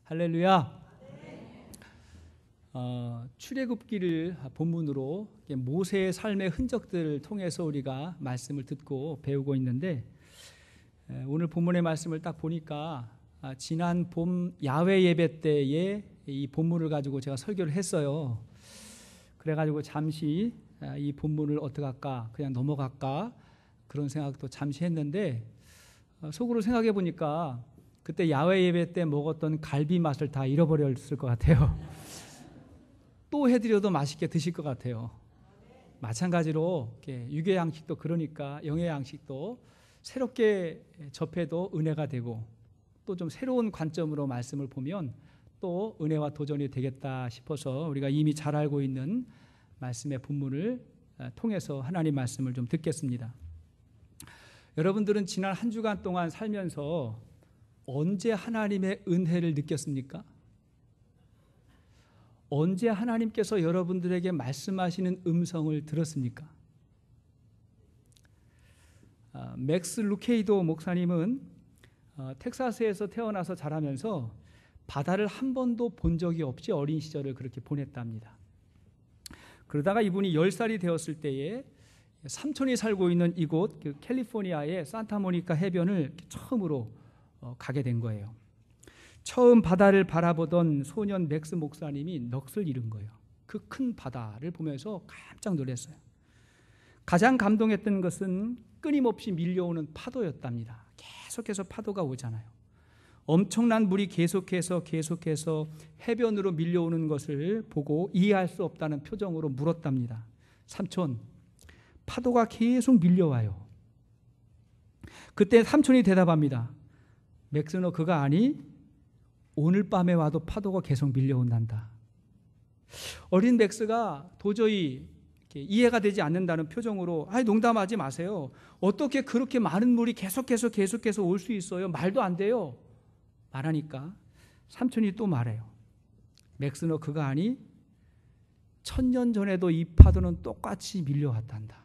할렐루야. 출애굽기를 본문으로 모세의 삶의 흔적들을 통해서 우리가 말씀을 듣고 배우고 있는데, 오늘 본문의 말씀을 딱 보니까 지난 봄 야외 예배 때에 이 본문을 가지고 제가 설교를 했어요. 그래가지고 잠시 이 본문을 어떻게 할까, 그냥 넘어갈까, 그런 생각도 잠시 했는데, 속으로 생각해 보니까 그때 야외 예배 때 먹었던 갈비 맛을 다 잃어버렸을 것 같아요. 또 해드려도 맛있게 드실 것 같아요. 마찬가지로 유교 양식도 그러니까 영의 양식도 새롭게 접해도 은혜가 되고, 또 좀 새로운 관점으로 말씀을 보면 또 은혜와 도전이 되겠다 싶어서 우리가 이미 잘 알고 있는 말씀의 본문을 통해서 하나님 말씀을 좀 듣겠습니다. 여러분들은 지난 한 주간 동안 살면서 언제 하나님의 은혜를 느꼈습니까? 언제 하나님께서 여러분들에게 말씀하시는 음성을 들었습니까? 맥스 루케이도 목사님은 텍사스에서 태어나서 자라면서 바다를 한 번도 본 적이 없이 어린 시절을 그렇게 보냈답니다. 그러다가 이분이 10살이 되었을 때에 삼촌이 살고 있는 이곳 캘리포니아의 산타모니카 해변을 처음으로 가게 된 거예요. 처음 바다를 바라보던 소년 맥스 목사님이 넋을 잃은 거예요. 그 큰 바다를 보면서 깜짝 놀랐어요. 가장 감동했던 것은 끊임없이 밀려오는 파도였답니다. 계속해서 파도가 오잖아요. 엄청난 물이 계속해서 해변으로 밀려오는 것을 보고 이해할 수 없다는 표정으로 물었답니다. 삼촌, 파도가 계속 밀려와요. 그때 삼촌이 대답합니다. 맥스, 너 그거 아니? 오늘 밤에 와도 파도가 계속 밀려온단다. 어린 맥스가 도저히 이해가 되지 않는다는 표정으로, 농담하지 마세요. 어떻게 그렇게 많은 물이 계속해서 올 수 있어요? 말도 안 돼요. 말하니까 삼촌이 또 말해요. 맥스, 너 그거 아니? 1000년 전에도 이 파도는 똑같이 밀려왔단다.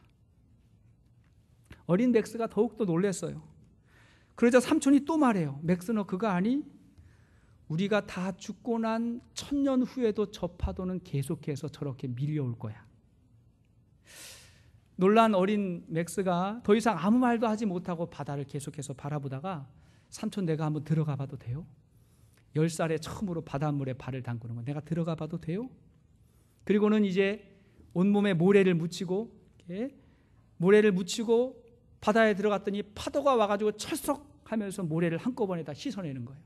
어린 맥스가 더욱더 놀랐어요. 그러자 삼촌이 또 말해요. 맥스, 너 그거 아니? 우리가 다 죽고 난 1000년 후에도 저 파도는 계속해서 저렇게 밀려올 거야. 놀란 어린 맥스가 더 이상 아무 말도 하지 못하고 바다를 계속해서 바라보다가, 삼촌, 내가 한번 들어가 봐도 돼요? 10살에 처음으로 바닷물에 발을 담그는 거, 내가 들어가 봐도 돼요? 그리고는 이제 온몸에 모래를 묻히고 바다에 들어갔더니 파도가 와가지고 철썩하면서 모래를 한꺼번에 다 씻어내는 거예요.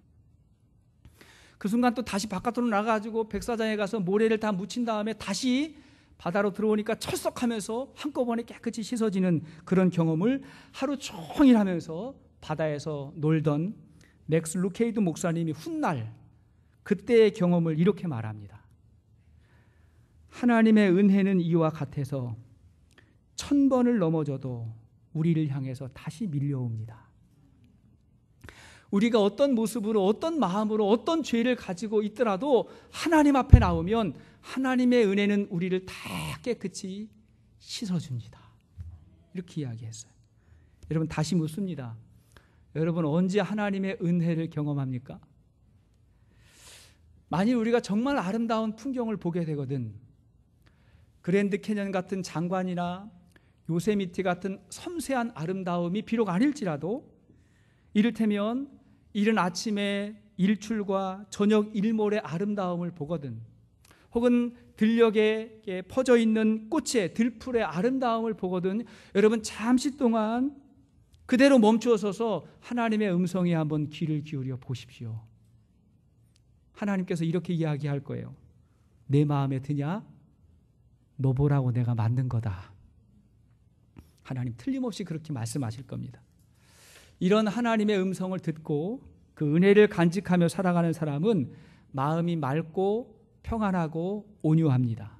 그 순간 또 다시 바깥으로 나가가지고 백사장에 가서 모래를 다 묻힌 다음에 다시 바다로 들어오니까 철썩하면서 한꺼번에 깨끗이 씻어지는 그런 경험을 하루 종일 하면서 바다에서 놀던 맥스 루케이드 목사님이 훗날 그때의 경험을 이렇게 말합니다. 하나님의 은혜는 이와 같아서 1000번을 넘어져도 우리를 향해서 다시 밀려옵니다. 우리가 어떤 모습으로, 어떤 마음으로, 어떤 죄를 가지고 있더라도 하나님 앞에 나오면 하나님의 은혜는 우리를 다 깨끗이 씻어줍니다. 이렇게 이야기했어요. 여러분, 다시 묻습니다. 여러분, 언제 하나님의 은혜를 경험합니까? 만일 우리가 정말 아름다운 풍경을 보게 되거든, 그랜드 캐년 같은 장관이나 요세미티 같은 섬세한 아름다움이 비록 아닐지라도, 이를테면 이른 아침에 일출과 저녁 일몰의 아름다움을 보거든, 혹은 들녘에 퍼져 있는 꽃의 들풀의 아름다움을 보거든, 여러분 잠시 동안 그대로 멈추어 서서 하나님의 음성에 한번 귀를 기울여 보십시오. 하나님께서 이렇게 이야기할 거예요. 내 마음에 드냐? 너 보라고 내가 만든 거다. 하나님 틀림없이 그렇게 말씀하실 겁니다. 이런 하나님의 음성을 듣고 그 은혜를 간직하며 살아가는 사람은 마음이 맑고 평안하고 온유합니다.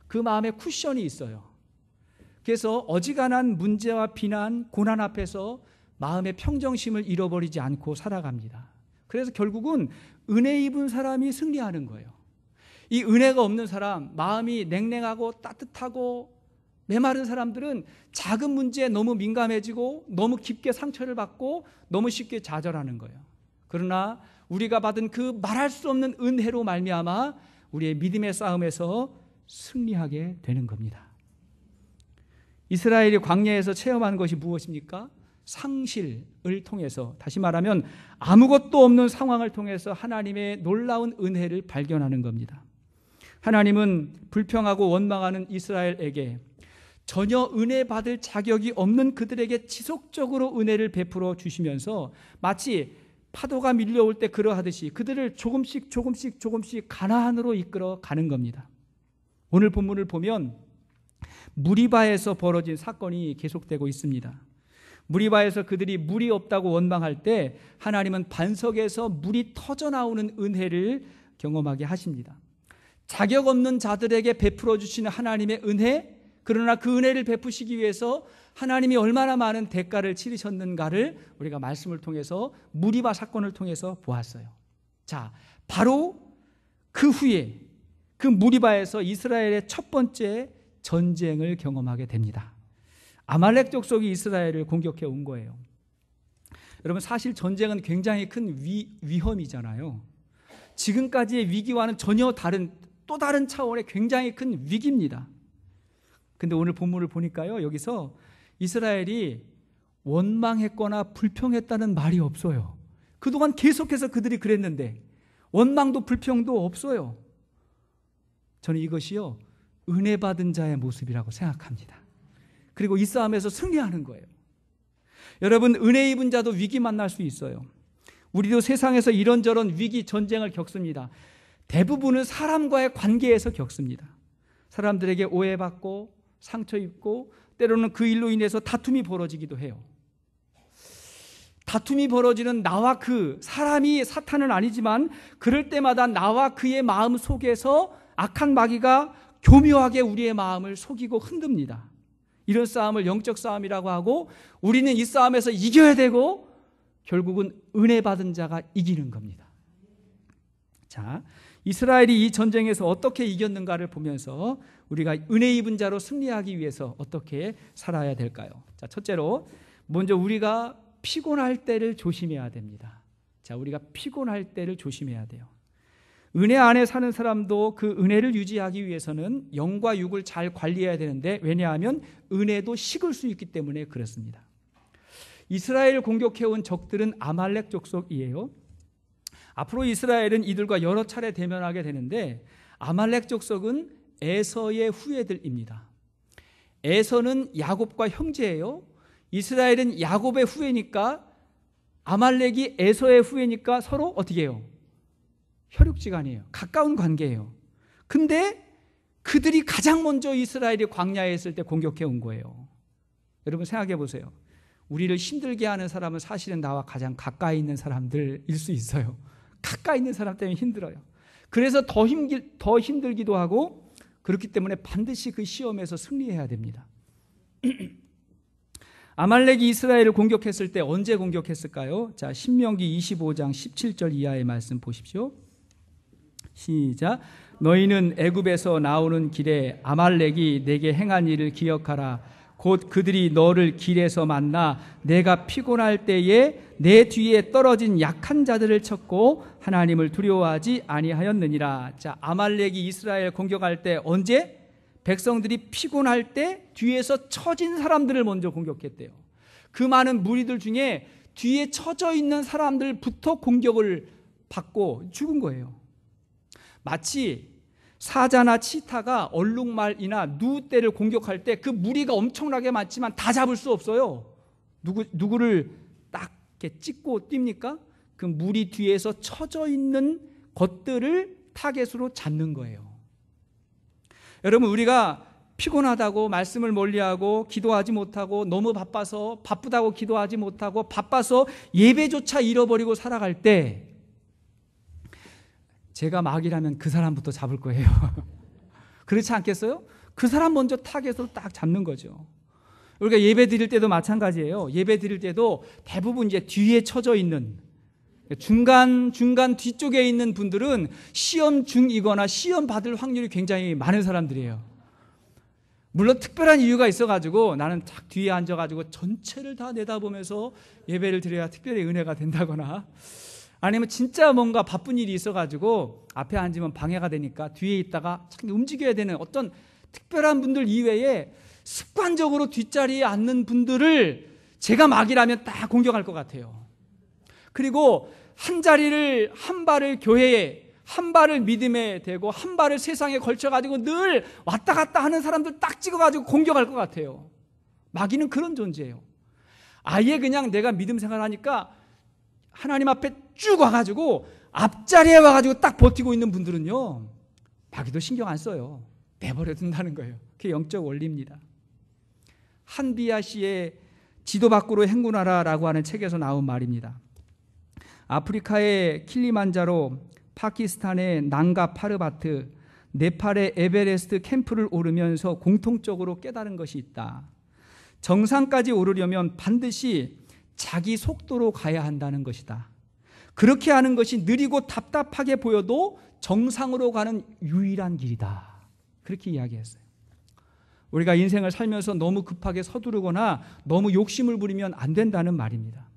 그 마음에 쿠션이 있어요. 그래서 어지간한 문제와 비난, 고난 앞에서 마음의 평정심을 잃어버리지 않고 살아갑니다. 그래서 결국은 은혜 입은 사람이 승리하는 거예요. 이 은혜가 없는 사람, 마음이 냉랭하고 따뜻하고 메마른 사람들은 작은 문제에 너무 민감해지고 너무 깊게 상처를 받고 너무 쉽게 좌절하는 거예요. 그러나 우리가 받은 그 말할 수 없는 은혜로 말미암아 우리의 믿음의 싸움에서 승리하게 되는 겁니다. 이스라엘이 광야에서 체험한 것이 무엇입니까? 상실을 통해서, 다시 말하면 아무것도 없는 상황을 통해서 하나님의 놀라운 은혜를 발견하는 겁니다. 하나님은 불평하고 원망하는 이스라엘에게 전혀 은혜 받을 자격이 없는 그들에게 지속적으로 은혜를 베풀어 주시면서 마치 파도가 밀려올 때 그러하듯이 그들을 조금씩 가나안으로 이끌어 가는 겁니다. 오늘 본문을 보면 무리바에서 벌어진 사건이 계속되고 있습니다. 무리바에서 그들이 물이 없다고 원망할 때 하나님은 반석에서 물이 터져나오는 은혜를 경험하게 하십니다. 자격 없는 자들에게 베풀어 주시는 하나님의 은혜, 그러나 그 은혜를 베푸시기 위해서 하나님이 얼마나 많은 대가를 치르셨는가를 우리가 말씀을 통해서 무리바 사건을 통해서 보았어요. 자, 바로 그 후에 그 무리바에서 이스라엘의 첫 번째 전쟁을 경험하게 됩니다. 아말렉 족속이 이스라엘을 공격해 온 거예요. 여러분, 사실 전쟁은 굉장히 큰 위험이잖아요. 지금까지의 위기와는 전혀 다른, 또 다른 차원의 굉장히 큰 위기입니다. 근데 오늘 본문을 보니까요, 여기서 이스라엘이 원망했거나 불평했다는 말이 없어요. 그동안 계속해서 그들이 그랬는데 원망도 불평도 없어요. 저는 이것이요, 은혜 받은 자의 모습이라고 생각합니다. 그리고 이 싸움에서 승리하는 거예요. 여러분, 은혜 입은 자도 위기 만날 수 있어요. 우리도 세상에서 이런저런 위기, 전쟁을 겪습니다. 대부분은 사람과의 관계에서 겪습니다. 사람들에게 오해받고 상처 입고 때로는 그 일로 인해서 다툼이 벌어지기도 해요. 다툼이 벌어지는 나와 그 사람이 사탄은 아니지만 그럴 때마다 나와 그의 마음 속에서 악한 마귀가 교묘하게 우리의 마음을 속이고 흔듭니다. 이런 싸움을 영적 싸움이라고 하고 우리는 이 싸움에서 이겨야 되고 결국은 은혜 받은 자가 이기는 겁니다. 자, 이스라엘이 이 전쟁에서 어떻게 이겼는가를 보면서 우리가 은혜 입은 자로 승리하기 위해서 어떻게 살아야 될까요? 자, 첫째로 먼저 우리가 피곤할 때를 조심해야 됩니다. 자, 우리가 피곤할 때를 조심해야 돼요. 은혜 안에 사는 사람도 그 은혜를 유지하기 위해서는 영과 육을 잘 관리해야 되는데, 왜냐하면 은혜도 식을 수 있기 때문에 그렇습니다. 이스라엘을 공격해온 적들은 아말렉 족속이에요. 앞으로 이스라엘은 이들과 여러 차례 대면하게 되는데 아말렉 족속은 에서의 후예들입니다. 에서는 야곱과 형제예요. 이스라엘은 야곱의 후예니까, 아말렉이 에서의 후예니까 서로 어떻게 해요? 혈육지간이에요. 가까운 관계예요. 근데 그들이 가장 먼저 이스라엘이 광야에 있을 때 공격해 온 거예요. 여러분 생각해 보세요. 우리를 힘들게 하는 사람은 사실은 나와 가장 가까이 있는 사람들일 수 있어요. 가까이 있는 사람 때문에 힘들어요. 그래서 더 힘들기도 하고, 그렇기 때문에 반드시 그 시험에서 승리해야 됩니다. 아말렉이 이스라엘을 공격했을 때 언제 공격했을까요? 자, 신명기 25장 17절 이하의 말씀 보십시오. 시작. 너희는 애굽에서 나오는 길에 아말렉이 내게 행한 일을 기억하라. 곧 그들이 너를 길에서 만나 내가 피곤할 때에 내 뒤에 떨어진 약한 자들을 쳤고 하나님을 두려워하지 아니하였느니라. 자, 아말렉이 이스라엘 공격할 때 언제? 백성들이 피곤할 때 뒤에서 처진 사람들을 먼저 공격했대요. 그 많은 무리들 중에 뒤에 처져 있는 사람들부터 공격을 받고 죽은 거예요. 마치 사자나 치타가 얼룩말이나 누떼를 공격할 때 그 무리가 엄청나게 많지만 다 잡을 수 없어요. 누구를 딱 이렇게 찍고 뜁니까? 그 무리 뒤에서 처져 있는 것들을 타겟으로 잡는 거예요. 여러분, 우리가 피곤하다고 말씀을 멀리하고 기도하지 못하고 너무 바쁘다고 기도하지 못하고 바빠서 예배조차 잃어버리고 살아갈 때 제가 마귀라면 그 사람부터 잡을 거예요. 그렇지 않겠어요? 그 사람 먼저 타겟으로 딱 잡는 거죠. 우리가 예배 드릴 때도 마찬가지예요. 예배 드릴 때도 대부분 이제 뒤에 처져 있는, 중간 뒤쪽에 있는 분들은 시험 중이거나 시험 받을 확률이 굉장히 많은 사람들이에요. 물론 특별한 이유가 있어가지고 나는 딱 뒤에 앉아가지고 전체를 다 내다보면서 예배를 드려야 특별히 은혜가 된다거나, 아니면 진짜 뭔가 바쁜 일이 있어가지고 앞에 앉으면 방해가 되니까 뒤에 있다가 참 움직여야 되는 어떤 특별한 분들 이외에 습관적으로 뒷자리에 앉는 분들을 제가 막이라면 딱 공격할 것 같아요. 그리고 한 자리를, 한 발을 교회에, 한 발을 믿음에 대고 한 발을 세상에 걸쳐가지고 늘 왔다 갔다 하는 사람들 딱 찍어가지고 공격할 것 같아요. 마귀는 그런 존재예요. 아예 그냥 내가 믿음 생활하니까 하나님 앞에 쭉 와가지고 앞자리에 와가지고 딱 버티고 있는 분들은요, 마귀도 신경 안 써요. 내버려 둔다는 거예요. 그게 영적 원리입니다. 한비아 씨의 지도 밖으로 행군하라라고 하는 책에서 나온 말입니다. 아프리카의 킬리만자로, 파키스탄의 난가 파르바트, 네팔의 에베레스트 캠프를 오르면서 공통적으로 깨달은 것이 있다. 정상까지 오르려면 반드시 자기 속도로 가야 한다는 것이다. 그렇게 하는 것이 느리고 답답하게 보여도 정상으로 가는 유일한 길이다. 그렇게 이야기했어요. 우리가 인생을 살면서 너무 급하게 서두르거나 너무 욕심을 부리면 안 된다는 말입니다.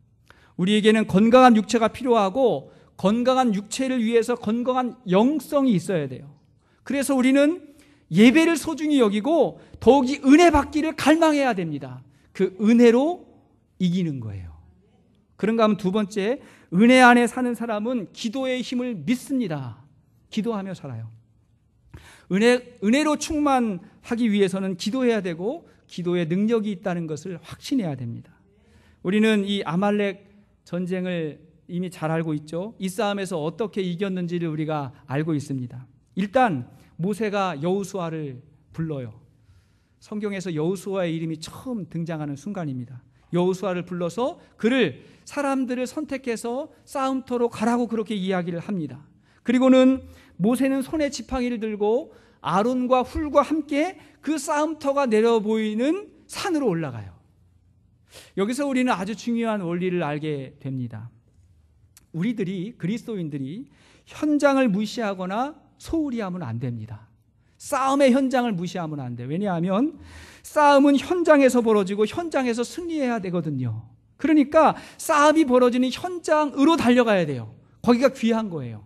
우리에게는 건강한 육체가 필요하고 건강한 육체를 위해서 건강한 영성이 있어야 돼요. 그래서 우리는 예배를 소중히 여기고 더욱이 은혜 받기를 갈망해야 됩니다. 그 은혜로 이기는 거예요. 그런가 하면 두 번째, 은혜 안에 사는 사람은 기도의 힘을 믿습니다. 기도하며 살아요. 은혜로 충만하기 위해서는 기도해야 되고 기도의 능력이 있다는 것을 확신해야 됩니다. 우리는 이 아말렉 전쟁을 이미 잘 알고 있죠. 이 싸움에서 어떻게 이겼는지를 우리가 알고 있습니다. 일단 모세가 여호수아를 불러요. 성경에서 여호수아의 이름이 처음 등장하는 순간입니다. 여호수아를 불러서 그를, 사람들을 선택해서 싸움터로 가라고 그렇게 이야기를 합니다. 그리고는 모세는 손에 지팡이를 들고 아론과 훌과 함께 그 싸움터가 내려 보이는 산으로 올라가요. 여기서 우리는 아주 중요한 원리를 알게 됩니다. 우리들이, 그리스도인들이 현장을 무시하거나 소홀히 하면 안 됩니다. 싸움의 현장을 무시하면 안 돼요. 왜냐하면 싸움은 현장에서 벌어지고 현장에서 승리해야 되거든요. 그러니까 싸움이 벌어지는 현장으로 달려가야 돼요. 거기가 귀한 거예요.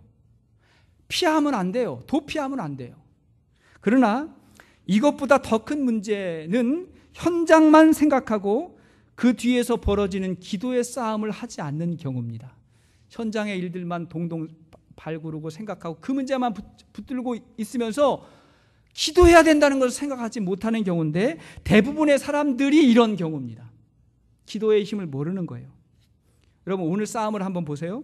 피하면 안 돼요. 도피하면 안 돼요. 그러나 이것보다 더 큰 문제는 현장만 생각하고 그 뒤에서 벌어지는 기도의 싸움을 하지 않는 경우입니다. 현장의 일들만 동동 발구르고 생각하고 그 문제만 붙들고 있으면서 기도해야 된다는 것을 생각하지 못하는 경우인데, 대부분의 사람들이 이런 경우입니다. 기도의 힘을 모르는 거예요. 여러분, 오늘 싸움을 한번 보세요.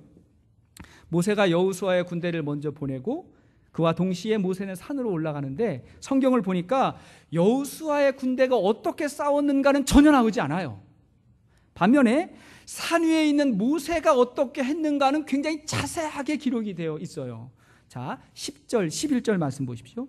모세가 여호수아의 군대를 먼저 보내고 그와 동시에 모세는 산으로 올라가는데, 성경을 보니까 여호수아의 군대가 어떻게 싸웠는가는 전혀 나오지 않아요. 반면에 산 위에 있는 모세가 어떻게 했는가는 굉장히 자세하게 기록이 되어 있어요. 자, 10절, 11절 말씀 보십시오.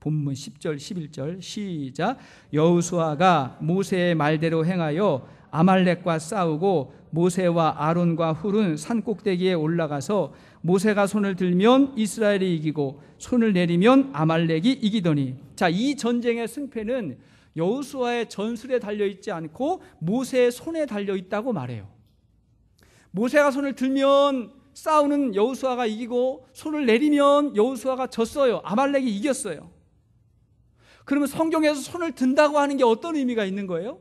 본문 10절, 11절 시작. 여호수아가 모세의 말대로 행하여 아말렉과 싸우고 모세와 아론과 훌은 산 꼭대기에 올라가서 모세가 손을 들면 이스라엘이 이기고 손을 내리면 아말렉이 이기더니. 자, 이 전쟁의 승패는 여호수아의 전술에 달려있지 않고 모세의 손에 달려있다고 말해요. 모세가 손을 들면 싸우는 여호수아가 이기고 손을 내리면 여호수아가 졌어요. 아말렉이 이겼어요. 그러면 성경에서 손을 든다고 하는 게 어떤 의미가 있는 거예요?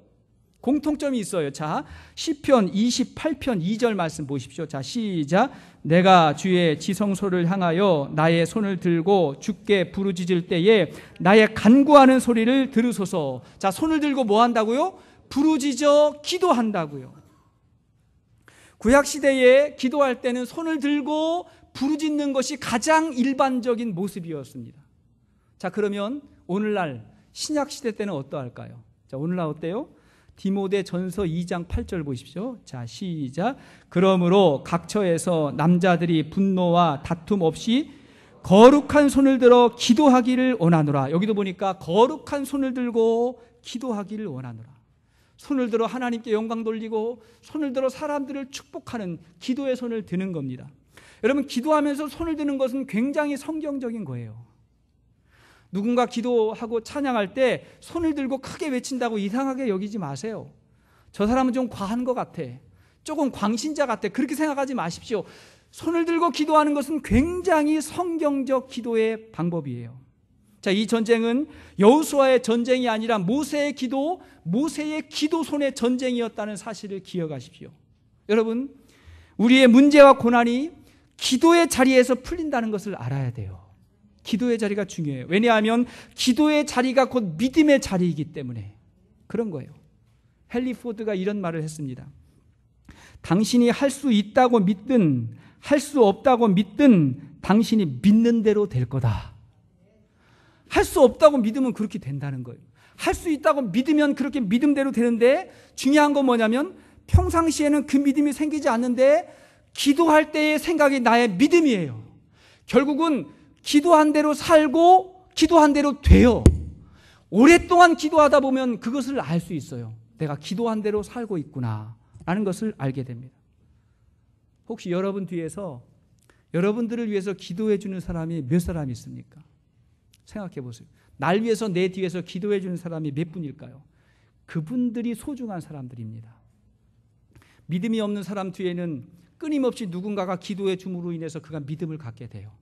공통점이 있어요. 자, 시편 28편 2절 말씀 보십시오. 자, 시작. 내가 주의 지성소를 향하여 나의 손을 들고 주께 부르짖을 때에 나의 간구하는 소리를 들으소서. 자, 손을 들고 뭐 한다고요? 부르짖어 기도한다고요. 구약시대에 기도할 때는 손을 들고 부르짖는 것이 가장 일반적인 모습이었습니다. 자, 그러면 오늘날 신약시대 때는 어떠할까요? 자, 오늘날 어때요? 디모데 전서 2장 8절 보십시오. 자, 시작. 그러므로 각처에서 남자들이 분노와 다툼 없이 거룩한 손을 들어 기도하기를 원하노라. 여기도 보니까 거룩한 손을 들고 기도하기를 원하노라. 손을 들어 하나님께 영광 돌리고 손을 들어 사람들을 축복하는 기도의 손을 드는 겁니다. 여러분, 기도하면서 손을 드는 것은 굉장히 성경적인 거예요. 누군가 기도하고 찬양할 때 손을 들고 크게 외친다고 이상하게 여기지 마세요. 저 사람은 좀 과한 것 같아, 조금 광신자 같아, 그렇게 생각하지 마십시오. 손을 들고 기도하는 것은 굉장히 성경적 기도의 방법이에요. 자, 이 전쟁은 여호수아의 전쟁이 아니라 모세의 기도, 모세의 기도손의 전쟁이었다는 사실을 기억하십시오. 여러분, 우리의 문제와 고난이 기도의 자리에서 풀린다는 것을 알아야 돼요. 기도의 자리가 중요해요. 왜냐하면 기도의 자리가 곧 믿음의 자리이기 때문에 그런 거예요. 헨리 포드가 이런 말을 했습니다. 당신이 할 수 있다고 믿든 할 수 없다고 믿든 당신이 믿는 대로 될 거다. 할 수 없다고 믿으면 그렇게 된다는 거예요. 할 수 있다고 믿으면 그렇게 믿음대로 되는데, 중요한 건 뭐냐면 평상시에는 그 믿음이 생기지 않는데 기도할 때의 생각이 나의 믿음이에요. 결국은 기도한 대로 살고 기도한 대로 돼요. 오랫동안 기도하다 보면 그것을 알 수 있어요. 내가 기도한 대로 살고 있구나 라는 것을 알게 됩니다. 혹시 여러분 뒤에서 여러분들을 위해서 기도해 주는 사람이 몇 사람이 있습니까? 생각해 보세요. 날 위해서 내 뒤에서 기도해 주는 사람이 몇 분일까요? 그분들이 소중한 사람들입니다. 믿음이 없는 사람 뒤에는 끊임없이 누군가가 기도해 줌으로 인해서 그가 믿음을 갖게 돼요.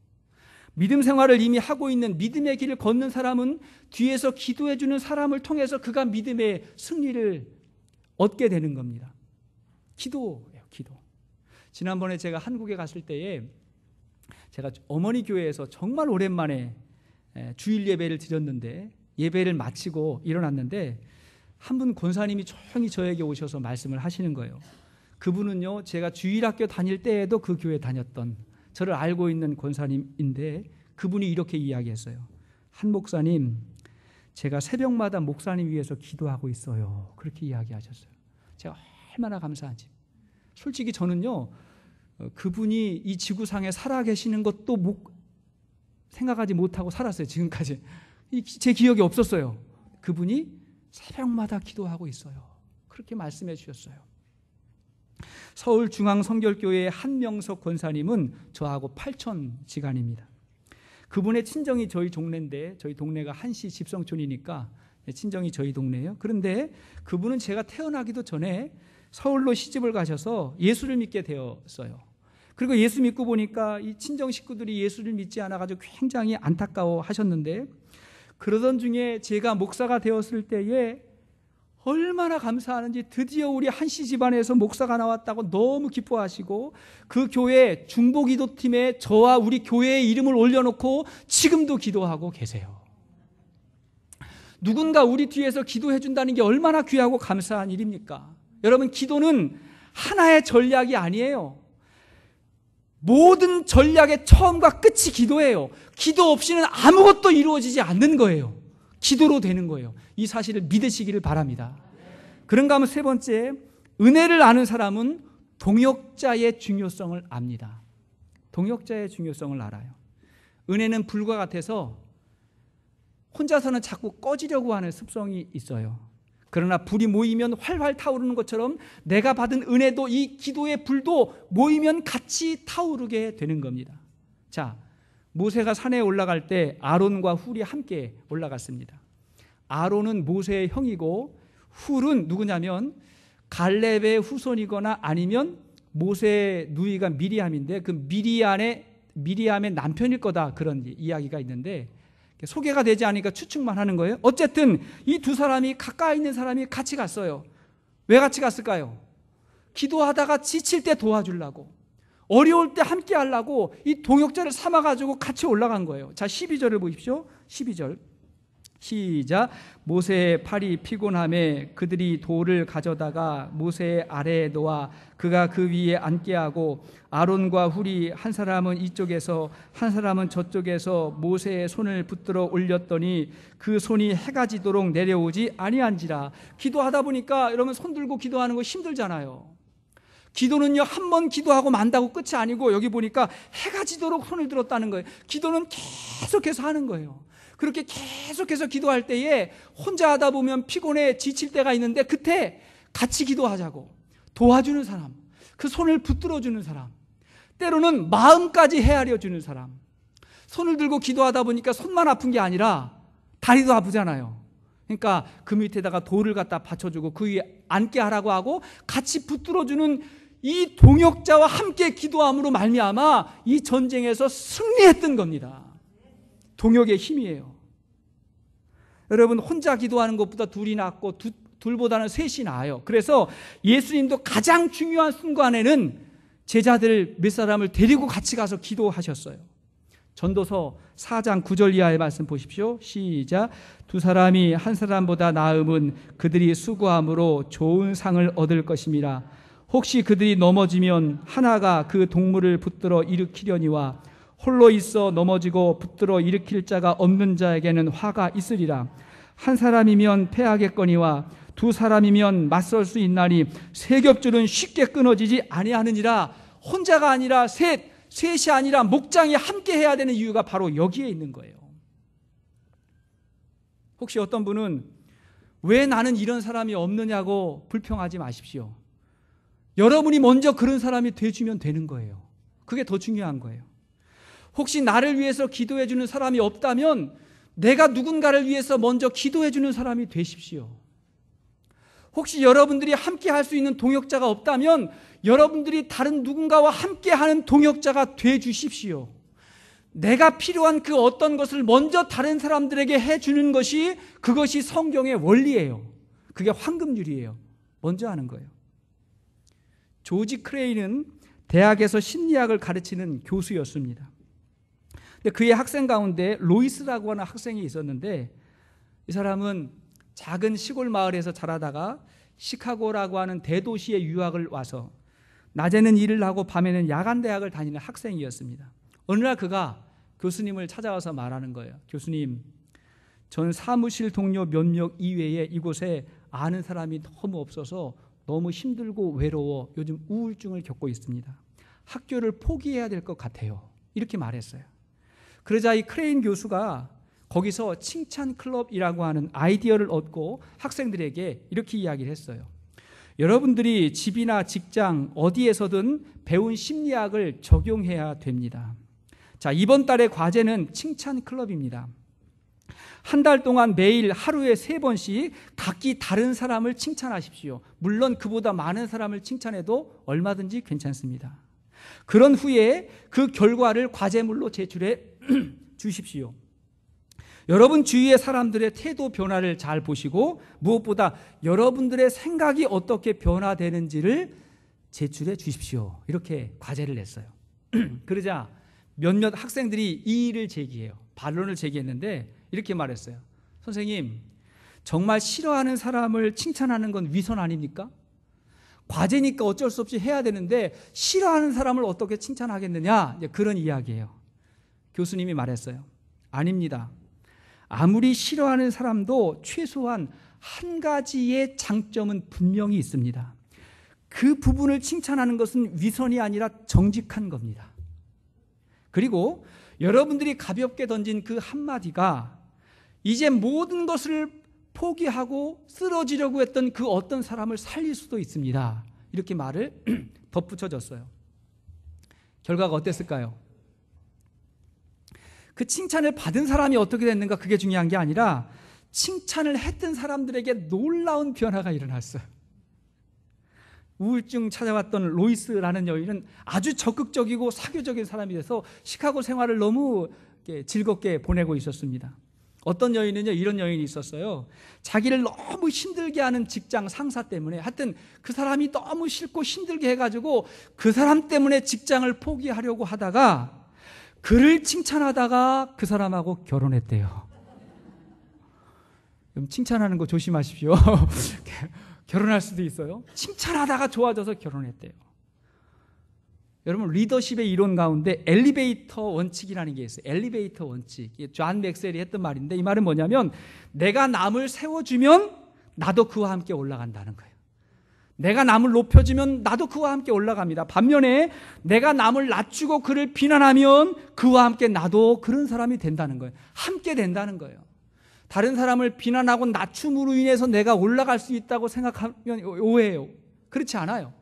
믿음 생활을 이미 하고 있는, 믿음의 길을 걷는 사람은 뒤에서 기도해 주는 사람을 통해서 그가 믿음의 승리를 얻게 되는 겁니다. 기도예요, 기도. 지난번에 제가 한국에 갔을 때에 제가 어머니 교회에서 정말 오랜만에 주일 예배를 드렸는데, 예배를 마치고 일어났는데 한 분 권사님이 조용히 저에게 오셔서 말씀을 하시는 거예요. 그분은요, 제가 주일학교 다닐 때에도 그 교회 다녔던, 저를 알고 있는 권사님인데 그분이 이렇게 이야기했어요. 한 목사님, 제가 새벽마다 목사님 위해서 기도하고 있어요. 그렇게 이야기하셨어요. 제가 얼마나 감사한지. 솔직히 저는요, 그분이 이 지구상에 살아계시는 것도 생각하지 못하고 살았어요. 지금까지 제 기억이 없었어요. 그분이 새벽마다 기도하고 있어요. 그렇게 말씀해 주셨어요. 서울중앙성결교회의 한명석 권사님은 저하고 8,000지간입니다. 그분의 친정이 저희 동네인데, 저희 동네가 한시 집성촌이니까 친정이 저희 동네예요. 그런데 그분은 제가 태어나기도 전에 서울로 시집을 가셔서 예수를 믿게 되었어요. 그리고 예수 믿고 보니까 이 친정 식구들이 예수를 믿지 않아가지고 굉장히 안타까워 하셨는데, 그러던 중에 제가 목사가 되었을 때에 얼마나 감사하는지, 드디어 우리 한씨 집안에서 목사가 나왔다고 너무 기뻐하시고 그 교회 중보기도팀에 저와 우리 교회의 이름을 올려놓고 지금도 기도하고 계세요. 누군가 우리 뒤에서 기도해 준다는 게 얼마나 귀하고 감사한 일입니까? 여러분, 기도는 하나의 전략이 아니에요. 모든 전략의 처음과 끝이 기도예요. 기도 없이는 아무것도 이루어지지 않는 거예요. 기도로 되는 거예요. 이 사실을 믿으시기를 바랍니다. 그런가 하면 세 번째, 은혜를 아는 사람은 동역자의 중요성을 압니다. 동역자의 중요성을 알아요. 은혜는 불과 같아서 혼자서는 자꾸 꺼지려고 하는 습성이 있어요. 그러나 불이 모이면 활활 타오르는 것처럼 내가 받은 은혜도, 이 기도의 불도 모이면 같이 타오르게 되는 겁니다. 자, 모세가 산에 올라갈 때 아론과 훌이 함께 올라갔습니다. 아론은 모세의 형이고 훌은 누구냐면 갈렙의 후손이거나 아니면 모세의 누이가 미리암인데 그 미리암의 남편일 거다, 그런 이야기가 있는데 소개가 되지 않으니까 추측만 하는 거예요. 어쨌든 이 두 사람이, 가까이 있는 사람이 같이 갔어요. 왜 같이 갔을까요? 기도하다가 지칠 때 도와주려고, 어려울 때 함께 하려고 이 동역자를 삼아가지고 같이 올라간 거예요. 자, 12절을 보십시오. 12절 시작. 모세의 팔이 피곤함에 그들이 돌을 가져다가 모세의 아래에 놓아 그가 그 위에 앉게 하고 아론과 훌이 한 사람은 이쪽에서 한 사람은 저쪽에서 모세의 손을 붙들어 올렸더니 그 손이 해가 지도록 내려오지 아니한지라. 기도하다 보니까 여러분, 손 들고 기도하는 거 힘들잖아요. 기도는요, 한 번 기도하고 만다고 끝이 아니고 여기 보니까 해가 지도록 손을 들었다는 거예요. 기도는 계속해서 하는 거예요. 그렇게 계속해서 기도할 때에 혼자 하다 보면 피곤해 지칠 때가 있는데 그때 같이 기도하자고 도와주는 사람, 그 손을 붙들어주는 사람, 때로는 마음까지 헤아려 주는 사람. 손을 들고 기도하다 보니까 손만 아픈 게 아니라 다리도 아프잖아요. 그러니까 그 밑에다가 돌을 갖다 받쳐주고 그 위에 앉게 하라고 하고 같이 붙들어주는 이 동역자와 함께 기도함으로 말미암아 이 전쟁에서 승리했던 겁니다. 동역의 힘이에요. 여러분, 혼자 기도하는 것보다 둘이 낫고 둘보다는 셋이 나아요. 그래서 예수님도 가장 중요한 순간에는 제자들 몇 사람을 데리고 같이 가서 기도하셨어요. 전도서 4장 9절 이하의 말씀 보십시오. 시작. 두 사람이 한 사람보다 나음은 그들이 수고함으로 좋은 상을 얻을 것임이라. 혹시 그들이 넘어지면 하나가 그 동물을 붙들어 일으키려니와 홀로 있어 넘어지고 붙들어 일으킬 자가 없는 자에게는 화가 있으리라. 한 사람이면 패하겠거니와 두 사람이면 맞설 수 있나니 세 겹줄은 쉽게 끊어지지 아니하느니라. 혼자가 아니라 셋이 아니라 목장이 함께 해야 되는 이유가 바로 여기에 있는 거예요. 혹시 어떤 분은 왜 나는 이런 사람이 없느냐고 불평하지 마십시오. 여러분이 먼저 그런 사람이 돼주면 되는 거예요. 그게 더 중요한 거예요. 혹시 나를 위해서 기도해 주는 사람이 없다면 내가 누군가를 위해서 먼저 기도해 주는 사람이 되십시오. 혹시 여러분들이 함께 할 수 있는 동역자가 없다면 여러분들이 다른 누군가와 함께 하는 동역자가 돼 주십시오. 내가 필요한 그 어떤 것을 먼저 다른 사람들에게 해주는 것이 그것이 성경의 원리예요. 그게 황금률이에요. 먼저 하는 거예요. 조지 크레이는 대학에서 심리학을 가르치는 교수였습니다. 근데 그의 학생 가운데 로이스라고 하는 학생이 있었는데 이 사람은 작은 시골 마을에서 자라다가 시카고라고 하는 대도시에 유학을 와서 낮에는 일을 하고 밤에는 야간 대학을 다니는 학생이었습니다. 어느 날 그가 교수님을 찾아와서 말하는 거예요. 교수님, 전 사무실 동료 몇 명 이외에 이곳에 아는 사람이 너무 없어서 너무 힘들고 외로워 요즘 우울증을 겪고 있습니다. 학교를 포기해야 될 것 같아요. 이렇게 말했어요. 그러자 이 크레인 교수가 거기서 칭찬 클럽이라고 하는 아이디어를 얻고 학생들에게 이렇게 이야기를 했어요. 여러분들이 집이나 직장 어디에서든 배운 심리학을 적용해야 됩니다. 자, 이번 달의 과제는 칭찬 클럽입니다. 한 달 동안 매일 하루에 3번씩 각기 다른 사람을 칭찬하십시오. 물론 그보다 많은 사람을 칭찬해도 얼마든지 괜찮습니다. 그런 후에 그 결과를 과제물로 제출해 주십시오. 여러분 주위의 사람들의 태도 변화를 잘 보시고 무엇보다 여러분들의 생각이 어떻게 변화되는지를 제출해 주십시오. 이렇게 과제를 냈어요. 그러자 몇몇 학생들이 이의를 제기해요. 반론을 제기했는데 이렇게 말했어요. 선생님, 정말 싫어하는 사람을 칭찬하는 건 위선 아닙니까? 과제니까 어쩔 수 없이 해야 되는데 싫어하는 사람을 어떻게 칭찬하겠느냐? 그런 이야기예요. 교수님이 말했어요. 아닙니다. 아무리 싫어하는 사람도 최소한 한 가지의 장점은 분명히 있습니다. 그 부분을 칭찬하는 것은 위선이 아니라 정직한 겁니다. 그리고 여러분들이 가볍게 던진 그 한마디가 이제 모든 것을 포기하고 쓰러지려고 했던 그 어떤 사람을 살릴 수도 있습니다. 이렇게 말을 덧붙여줬어요. 결과가 어땠을까요? 그 칭찬을 받은 사람이 어떻게 됐는가 그게 중요한 게 아니라 칭찬을 했던 사람들에게 놀라운 변화가 일어났어요. 우울증 찾아왔던 로이스라는 여인은 아주 적극적이고 사교적인 사람이 돼서 시카고 생활을 너무 즐겁게 보내고 있었습니다. 어떤 여인은요, 이런 여인이 있었어요. 자기를 너무 힘들게 하는 직장 상사 때문에 하여튼 그 사람이 너무 싫고 힘들게 해가지고 그 사람 때문에 직장을 포기하려고 하다가 그를 칭찬하다가 그 사람하고 결혼했대요. 칭찬하는 거 조심하십시오. 결혼할 수도 있어요. 칭찬하다가 좋아져서 결혼했대요. 여러분, 리더십의 이론 가운데 엘리베이터 원칙이라는 게 있어요. 엘리베이터 원칙. 존 맥스웰이 했던 말인데 이 말은 뭐냐면 내가 남을 세워주면 나도 그와 함께 올라간다는 거예요. 내가 남을 높여주면 나도 그와 함께 올라갑니다. 반면에 내가 남을 낮추고 그를 비난하면 그와 함께 나도 그런 사람이 된다는 거예요. 함께 된다는 거예요. 다른 사람을 비난하고 낮춤으로 인해서 내가 올라갈 수 있다고 생각하면 오해예요. 그렇지 않아요.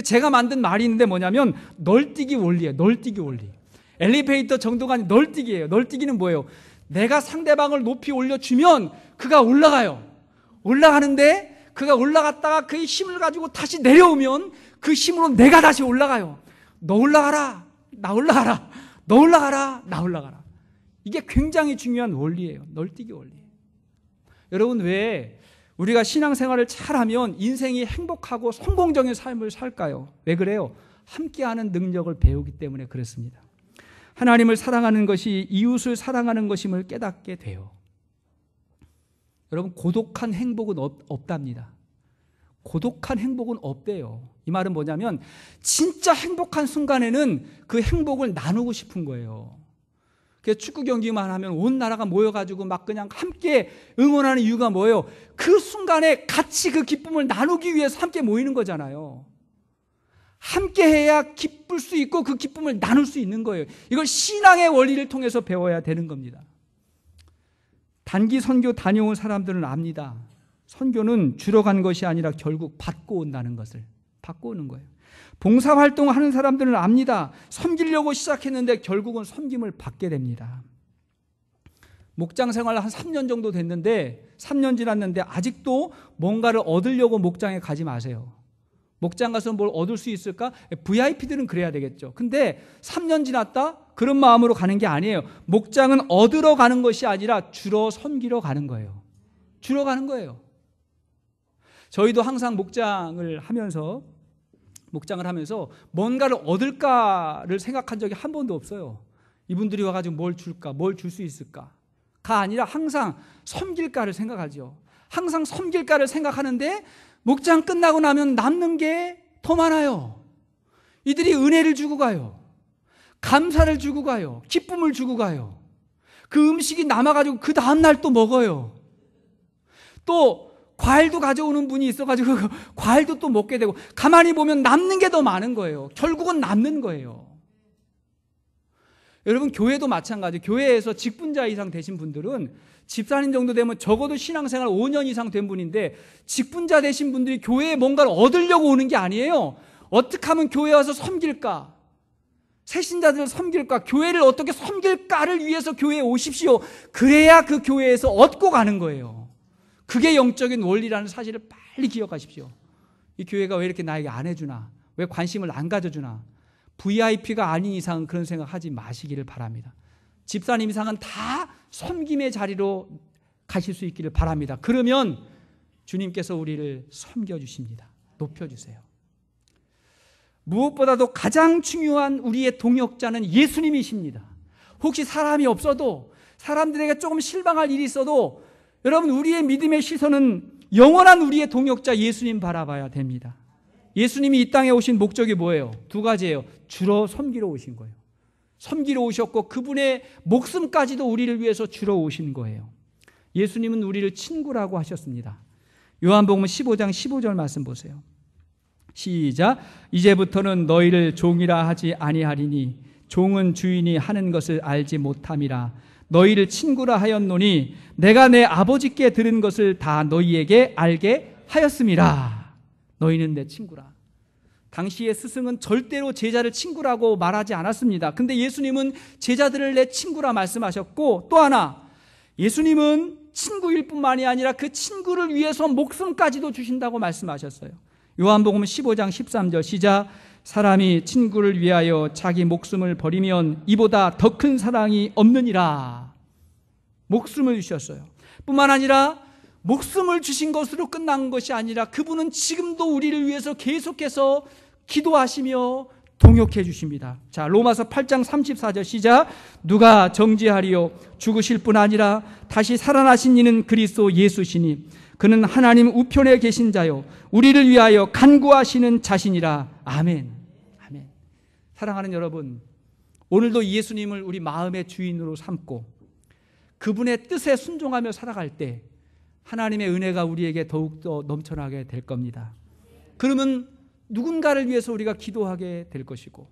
제가 만든 말이 있는데 뭐냐면 널뛰기 원리예요. 널뛰기 원리. 엘리베이터 정도가 아니라 널뛰기예요. 널뛰기는 뭐예요? 내가 상대방을 높이 올려주면 그가 올라가요. 올라가는데 그가 올라갔다가 그의 힘을 가지고 다시 내려오면 그 힘으로 내가 다시 올라가요. 너 올라가라, 나 올라가라, 너 올라가라, 나 올라가라. 이게 굉장히 중요한 원리예요. 널뛰기 원리. 여러분, 왜 우리가 신앙생활을 잘하면 인생이 행복하고 성공적인 삶을 살까요? 왜 그래요? 함께하는 능력을 배우기 때문에 그렇습니다. 하나님을 사랑하는 것이 이웃을 사랑하는 것임을 깨닫게 돼요. 여러분, 고독한 행복은 없답니다. 고독한 행복은 없대요. 이 말은 뭐냐면 진짜 행복한 순간에는 그 행복을 나누고 싶은 거예요. 그래서 축구 경기만 하면 온 나라가 모여가지고 막 그냥 함께 응원하는 이유가 뭐예요? 그 순간에 같이 그 기쁨을 나누기 위해서 함께 모이는 거잖아요. 함께 해야 기쁠 수 있고 그 기쁨을 나눌 수 있는 거예요. 이걸 신앙의 원리를 통해서 배워야 되는 겁니다. 단기 선교 다녀온 사람들은 압니다. 선교는 주러 간 것이 아니라 결국 받고 온다는 것을. 받고 오는 거예요. 봉사활동을 하는 사람들은 압니다. 섬기려고 시작했는데 결국은 섬김을 받게 됩니다. 목장 생활을 한 3년 정도 됐는데 3년 지났는데 아직도 뭔가를 얻으려고 목장에 가지 마세요. 목장 가서 뭘 얻을 수 있을까? VIP들은 그래야 되겠죠. 근데 3년 지났다? 그런 마음으로 가는 게 아니에요. 목장은 얻으러 가는 것이 아니라 주로 섬기러 가는 거예요. 주러 가는 거예요. 저희도 항상 목장을 하면서 뭔가를 얻을까를 생각한 적이 한 번도 없어요. 이분들이 와가지고 뭘 줄까? 뭘 줄 수 있을까? 가 아니라 항상 섬길까를 생각하죠. 항상 섬길까를 생각하는데 목장 끝나고 나면 남는 게 더 많아요. 이들이 은혜를 주고 가요. 감사를 주고 가요. 기쁨을 주고 가요. 그 음식이 남아가지고 그 다음날 또 먹어요. 또 과일도 가져오는 분이 있어가지고 과일도 또 먹게 되고, 가만히 보면 남는 게 더 많은 거예요. 결국은 남는 거예요. 여러분, 교회도 마찬가지. 교회에서 직분자 이상 되신 분들은 집사님 정도 되면 적어도 신앙생활 5년 이상 된 분인데, 직분자 되신 분들이 교회에 뭔가를 얻으려고 오는 게 아니에요. 어떻게 하면 교회에 와서 섬길까? 새신자들을 섬길까? 교회를 어떻게 섬길까를 위해서 교회에 오십시오. 그래야 그 교회에서 얻고 가는 거예요. 그게 영적인 원리라는 사실을 빨리 기억하십시오. 이 교회가 왜 이렇게 나에게 안 해주나? 왜 관심을 안 가져주나? VIP가 아닌 이상 그런 생각하지 마시기를 바랍니다. 집사님 이상은 다 섬김의 자리로 가실 수 있기를 바랍니다. 그러면 주님께서 우리를 섬겨주십니다. 높여주세요. 무엇보다도 가장 중요한 우리의 동역자는 예수님이십니다. 혹시 사람이 없어도, 사람들에게 조금 실망할 일이 있어도 여러분, 우리의 믿음의 시선은 영원한 우리의 동역자 예수님 바라봐야 됩니다. 예수님이 이 땅에 오신 목적이 뭐예요? 두 가지예요. 주로 섬기러 오신 거예요. 섬기러 오셨고 그분의 목숨까지도 우리를 위해서 주러 오신 거예요. 예수님은 우리를 친구라고 하셨습니다. 요한복음 15장 15절 말씀 보세요. 시작. 이제부터는 너희를 종이라 하지 아니하리니 종은 주인이 하는 것을 알지 못함이라. 너희를 친구라 하였노니 내가 내 아버지께 들은 것을 다 너희에게 알게 하였음이라. 너희는 내 친구라. 당시의 스승은 절대로 제자를 친구라고 말하지 않았습니다. 근데 예수님은 제자들을 내 친구라 말씀하셨고, 또 하나, 예수님은 친구일 뿐만이 아니라 그 친구를 위해서 목숨까지도 주신다고 말씀하셨어요. 요한복음 15장 13절 시작. 사람이 친구를 위하여 자기 목숨을 버리면 이보다 더 큰 사랑이 없느니라. 목숨을 주셨어요. 뿐만 아니라 목숨을 주신 것으로 끝난 것이 아니라 그분은 지금도 우리를 위해서 계속해서 기도하시며 동역해 주십니다. 자, 로마서 8장 34절 시작. 누가 정죄하리요? 죽으실 뿐 아니라 다시 살아나신 이는 그리스도 예수시니 그는 하나님 우편에 계신 자요 우리를 위하여 간구하시는 자신이라. 아멘. 아멘. 사랑하는 여러분, 오늘도 예수님을 우리 마음의 주인으로 삼고 그분의 뜻에 순종하며 살아갈 때 하나님의 은혜가 우리에게 더욱더 넘쳐나게 될 겁니다. 그러면 누군가를 위해서 우리가 기도하게 될 것이고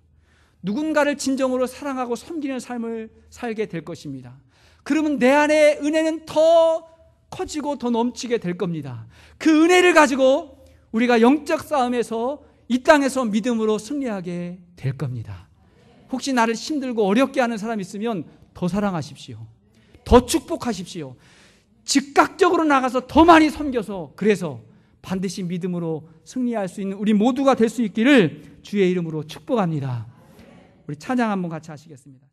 누군가를 진정으로 사랑하고 섬기는 삶을 살게 될 것입니다. 그러면 내 안에 은혜는 더 커지고 더 넘치게 될 겁니다. 그 은혜를 가지고 우리가 영적 싸움에서 이 땅에서 믿음으로 승리하게 될 겁니다. 혹시 나를 힘들고 어렵게 하는 사람이 있으면 더 사랑하십시오. 더 축복하십시오. 즉각적으로 나가서 더 많이 섬겨서, 그래서 반드시 믿음으로 승리할 수 있는 우리 모두가 될 수 있기를 주의 이름으로 축복합니다. 우리 찬양 한번 같이 하시겠습니다.